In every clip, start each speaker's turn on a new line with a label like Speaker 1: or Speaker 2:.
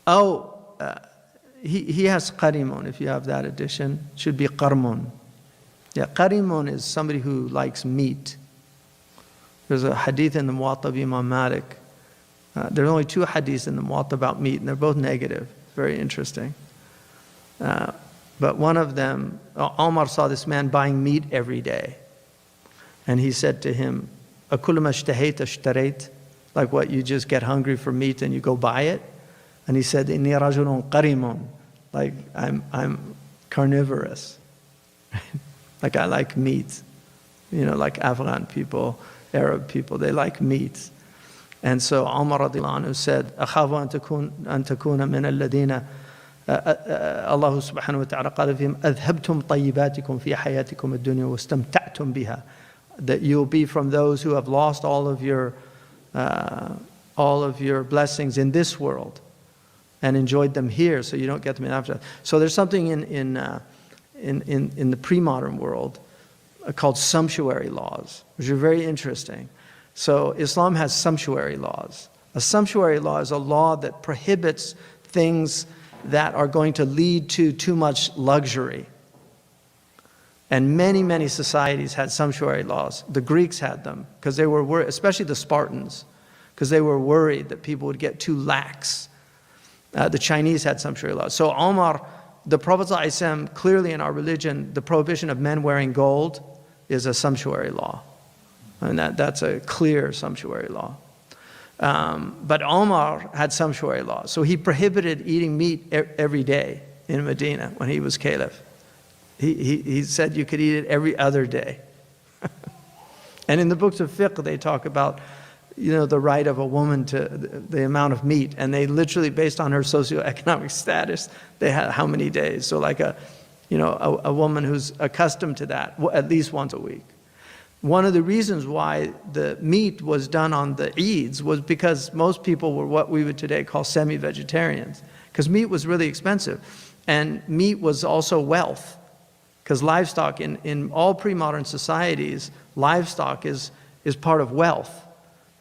Speaker 1: Oh, he has qarimun, if you have that edition. Should be qarmun. Yeah, qarimun is somebody who likes meat. There's a hadith in the Muwatta of Imam Malik. There are only 2 hadiths in the Muwatta about meat, and they're both negative. Very interesting. But one of them, Omar saw this man buying meat every day. And he said to him, أَكُلُّ مَا اشْتَهَيْتَ اشْتَرَيْتَ? Like what, you just get hungry for meat and you go buy it? And he said, إِنِّي رَجُلٌ قَرِيمٌ. Like, I'm carnivorous. Like, I like meat. You know, like Afghan people, Arab people, they like meat. And so Umar radiallahu anhu said, أَخَافُ أَن تَكُونَ مِنَ الَّذِينَ Allah subhanahu wa ta'ala قال فيهم أَذْهَبْتُمْ طَيِّبَاتِكُمْ فِي حَيَاتِكُمُ الدُّنْيَا وَاسْتَمْتَعْتُمْ بِهَا. That you'll be from those who have lost all of your blessings in this world and enjoyed them here, so you don't get them in after. So there's something in the pre-modern world called sumptuary laws, which are very interesting. So Islam has sumptuary laws. A sumptuary law is a law that prohibits things that are going to lead to too much luxury. And many societies had sumptuary laws. The Greeks had them because they were worried, especially the Spartans, because they were worried that people would get too lax. The Chinese had sumptuary laws. So Omar, the Prophet ﷺ, clearly in our religion, the prohibition of men wearing gold is a sumptuary law. And that's a clear sumptuary law. But Omar had sumptuary laws. So he prohibited eating meat every day in Medina when he was caliph. He said you could eat it every other day. And in the books of fiqh, they talk about, you know, the right of a woman to the amount of meat. And they literally, based on her socioeconomic status, they had how many days. So like a woman who's accustomed to that, at least once a week. One of the reasons why the meat was done on the Eids was because most people were what we would today call semi-vegetarians, because meat was really expensive. And meat was also wealth, because livestock, in all pre-modern societies, livestock is part of wealth,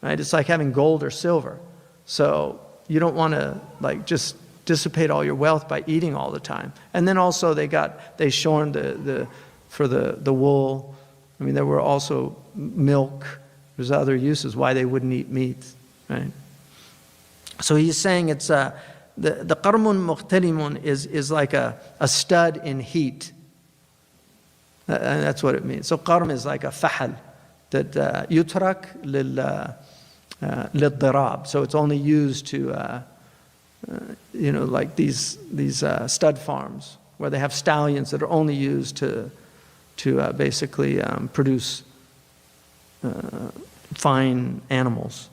Speaker 1: right? It's like having gold or silver. So you don't want to like just dissipate all your wealth by eating all the time. And then also they shorn for the wool. I mean, there were also milk. There's other uses why they wouldn't eat meat, right? So he's saying it's the qarmun muqtalimun is like a stud in heat. And that's what it means. So qarm is like a fahal that yutrak lil-dirab. So it's only used to, like these stud farms where they have stallions that are only used to basically produce fine animals.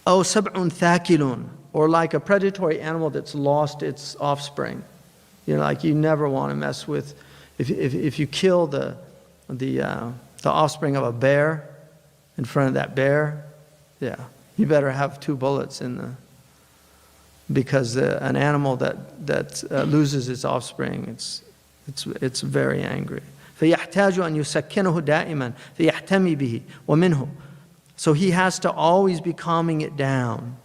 Speaker 1: Oh, sab'un thakilun, or like a predatory animal that's lost its offspring. You know, like you never want to mess with. If you kill the offspring of a bear in front of that bear, yeah, you better have 2 bullets in because an animal that loses its offspring, it's very angry. فَيَحْتَاجُ أَنْ يُسَكِّنَهُ دَائِمًا فَيَحْتَمِي بِهِ وَمِنْهُ. So he has to always be calming it down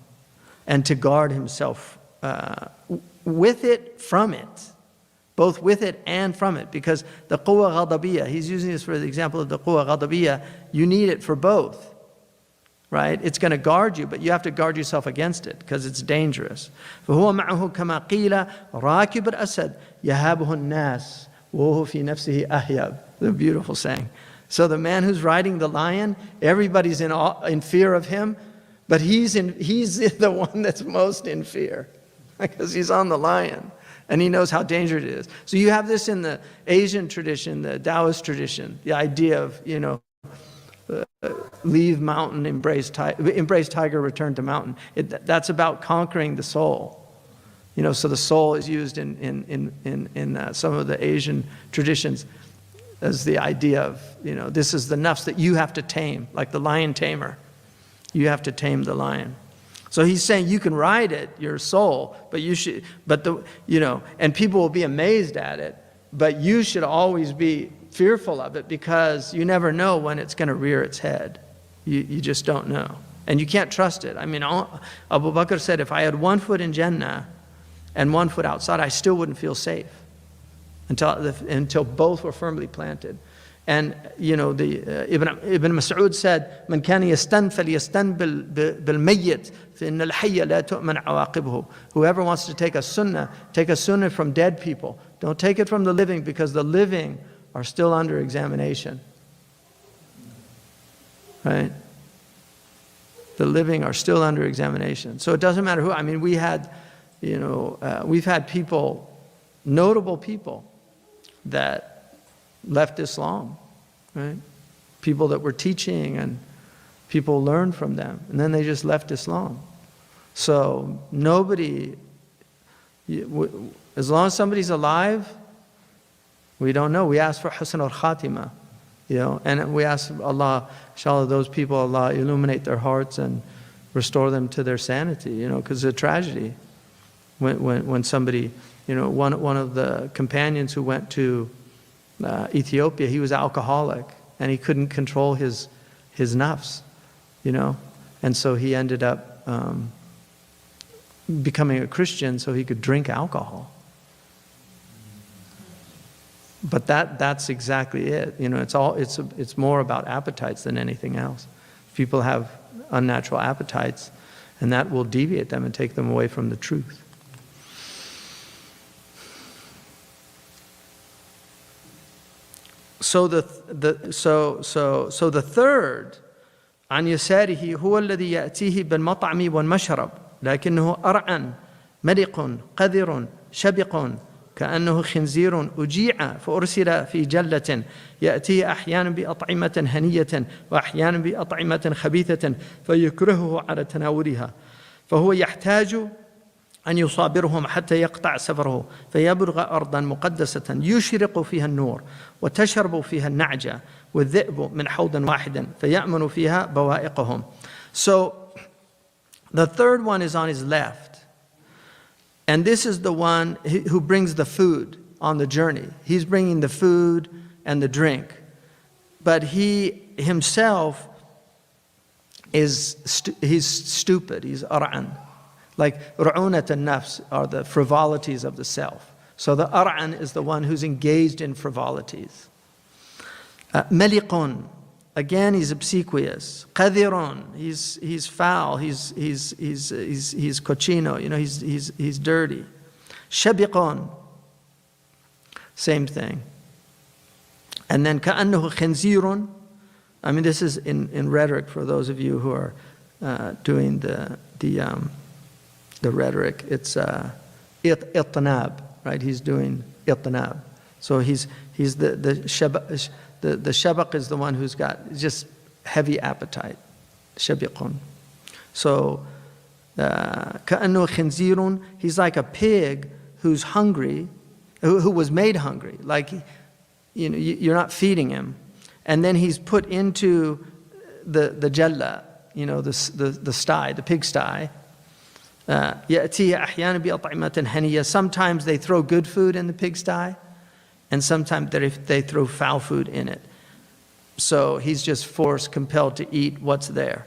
Speaker 1: and to guard himself with it, from it. Both with it and from it. Because the quwwa ghadabiyya, he's using this for the example of the quwwa ghadabiyya, you need it for both. Right? It's going to guard you, but you have to guard yourself against it because it's dangerous. فَهُوَ مَعَهُ كَمَا قِيلَ رَاكِبُ الْأَسَدِ يَهَابُهُ النَّاسِ وَهُوَ فِي نَفْسِهِ أَهْيَبُ. The beautiful saying. So the man who's riding the lion, everybody's in fear of him, but he's the one that's most in fear because he's on the lion. And he knows how dangerous it is. So you have this in the Asian tradition, the Taoist tradition, the idea of, leave mountain, embrace tiger, return to mountain. That's about conquering the soul. So the soul is used in some of the Asian traditions as the idea of, this is the nafs that you have to tame, like the lion tamer. You have to tame the lion. So he's saying you can ride it, your soul, but you should, and people will be amazed at it, but you should always be fearful of it because you never know when it's going to rear its head. You just don't know. And you can't trust it. I mean, Abu Bakr said, if I had 1 foot in Jannah and 1 foot outside, I still wouldn't feel safe until both were firmly planted. And, you know, Ibn Mas'ud said, "Man kana yastan falyastan bil mayyit, fa inna al-hayya la tu'man awaqibhu." Whoever wants to take a sunnah from dead people. Don't take it from the living, because the living are still under examination. Right? The living are still under examination. So it doesn't matter who. I mean, we've had people, notable people, that left Islam, right? People that were teaching, and people learned from them, and then they just left Islam. So nobody, as long as somebody's alive, we don't know. We ask for husn al-khatima, you know, and we ask Allah, inshallah, those people, Allah illuminate their hearts and restore them to their sanity, you know, because it's a tragedy when somebody, you know, one of the companions who went to Ethiopia, he was alcoholic, and he couldn't control his nafs, you know, and so he ended up becoming a Christian so he could drink alcohol. But that's exactly it. You know, it's more about appetites than anything else. People have unnatural appetites, and that will deviate them and take them away from the truth. So the third, عن يساره هو الذي يأتيه بالمطعم والمشرب لكنه أرعن ملق قذر شبق كأنه خنزير أجيع فأرسل في جلة يأتيه أحيانا بأطعمة هنية وأحيانا بأطعمة خبيثة فيكرهه على تناولها فهو يحتاج أن يصابرهم حتى يقطع سفره فيبلغ أرضا مقدسة يشرق فيها النور وتشرب فيها النعجة والذئب من حوض واحد فيأمن فيها بوائقهم. So the third one is on his left, and this is the one who brings the food on the journey. He's bringing the food and the drink, but he himself he's stupid. He's ar'an. Like ru'unat al-nafs are the frivolities of the self. So the ar'an is the one who's engaged in frivolities. Maliqun, again he's obsequious. Qadirun, he's foul. He's cochino. You know, he's dirty. Shabiqun, same thing. And then ka'annahu khinzirun. I mean, this is in rhetoric for those of you who are doing the rhetoric. It's ittanab, right? He's doing ittanab. So he's the shabaq is the one who's got just heavy appetite. Shabiqun. So ka'annu khinzirun, he's like a pig who's hungry, who was made hungry. Like, you know, you're not feeding him, and then he's put into the jalla, you know, the sty, the pig sty. Sometimes they throw good food in the pigsty, and sometimes they throw foul food in it. So he's just compelled to eat what's there.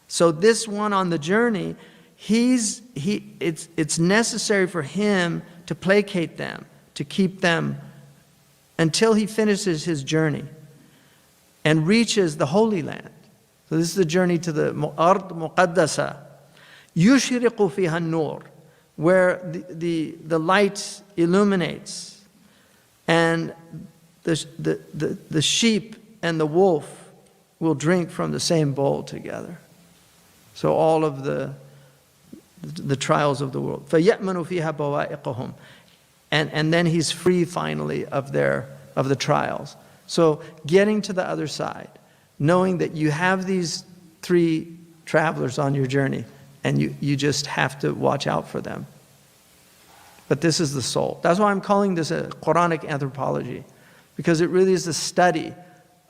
Speaker 1: So this one on the journey, it's necessary for him to placate them, to keep them until he finishes his journey and reaches the Holy Land. So this is the journey to the Ard Muqaddasa. Yushriqu fiha an-nur, where the light illuminates, and the sheep and the wolf will drink from the same bowl together. So all of the trials of the world. فَيَأْمَنُ فِيهَا بَوَائِقُهُمْ. And then he's free finally of the trials. So getting to the other side, knowing that you have these 3 travelers on your journey, and you just have to watch out for them. But this is the soul. That's why I'm calling this a Quranic anthropology, because it really is the study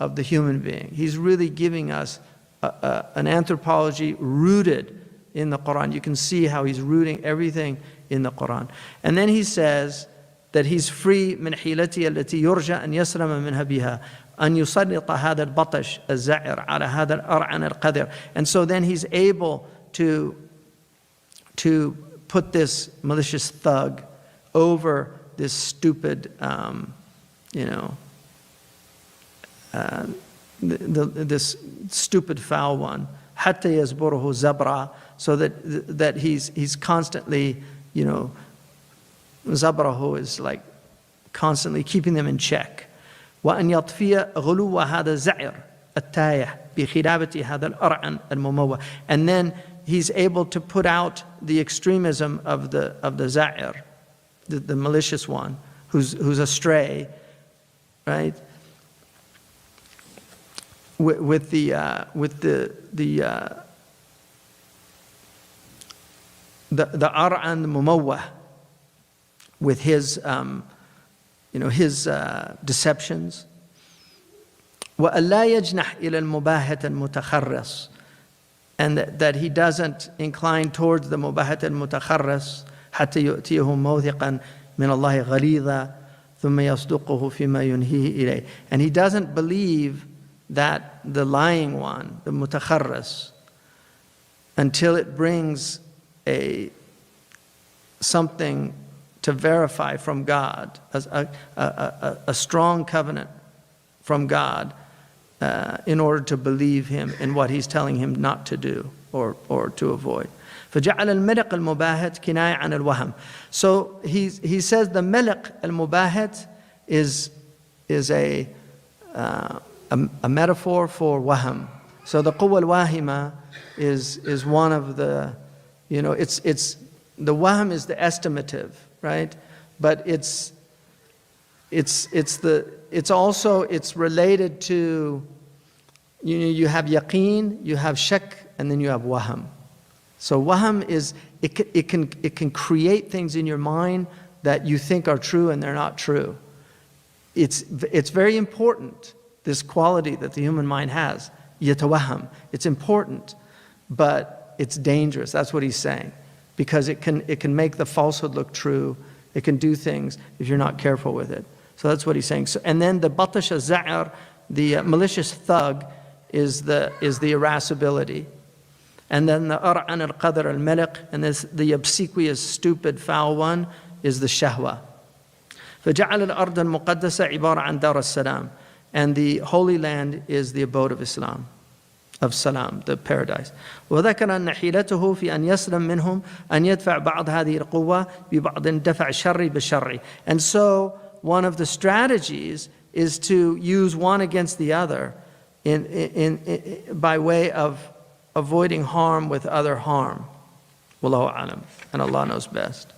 Speaker 1: of the human being. He's really giving us an anthropology rooted in the Quran. You can see how he's rooting everything in the Quran. And then he says that he's free min hilati allati yurja an yasrama minha biha. أن يسلط هذا البطش الزعر على هذا الأرعن القذر. And so then he's able to put this malicious thug over this stupid, this stupid foul one. حتى يزبره زبرا, so that he's constantly, زبره is like constantly keeping them in check. وأن يطفي غلو هذا الزعر التايح بخلابة هذا الأرعن المموه. And then he's able to put out the extremism of the za'ir, the malicious one, who's astray, right? With the ar'an mumawwah, with his his deceptions. وَأَلَّا يَجْنَحْ إِلَى الْمُبَاهَةِ الْمُتَخَرِّصِ, and that he doesn't incline towards the mubahat al-mutakharris حتى يؤتيه موثقا من الله غليظا ثم يصدقه فيما ينهيه إليه. And he doesn't believe that the lying one, the mutakharris, until it brings something to verify from God, a strong covenant from God, in order to believe him in what he's telling him not to do or to avoid. فجعل الملك المباهت كناية عن الوهم. So he says the ملك المباهت is a metaphor for waham. So the quwwa al-wahima is one of the, it's the waham is the estimative, right? But it's related to, you have yaqeen, you have shak, and then you have waham. So waham is, it can create things in your mind that you think are true and they're not true. It's very important, this quality that the human mind has, yatawaham. It's important, but it's dangerous. That's what he's saying, because it can make the falsehood look true. It can do things if you're not careful with it. So that's what he's saying. So, and then the batash az-za'ar, the malicious thug, is the irascibility. And then the ar'an al-qadr al-malik, and the obsequious, stupid, foul one, is the shahwa. فَجَعَلَ الْأَرْضَ الْمُقَدَّسَ عِبَارَ عَنْ دَارَ السَّلَامِ. And the Holy Land is the abode of Islam, of salam, the paradise. وذكر أن حيلته في أن يسلم منهم أن يدفع بعض هذه القوة ببعض دفع الشر بالشر. And so one of the strategies is to use one against the other by way of avoiding harm with other harm. Wallahu alam, and Allah knows best.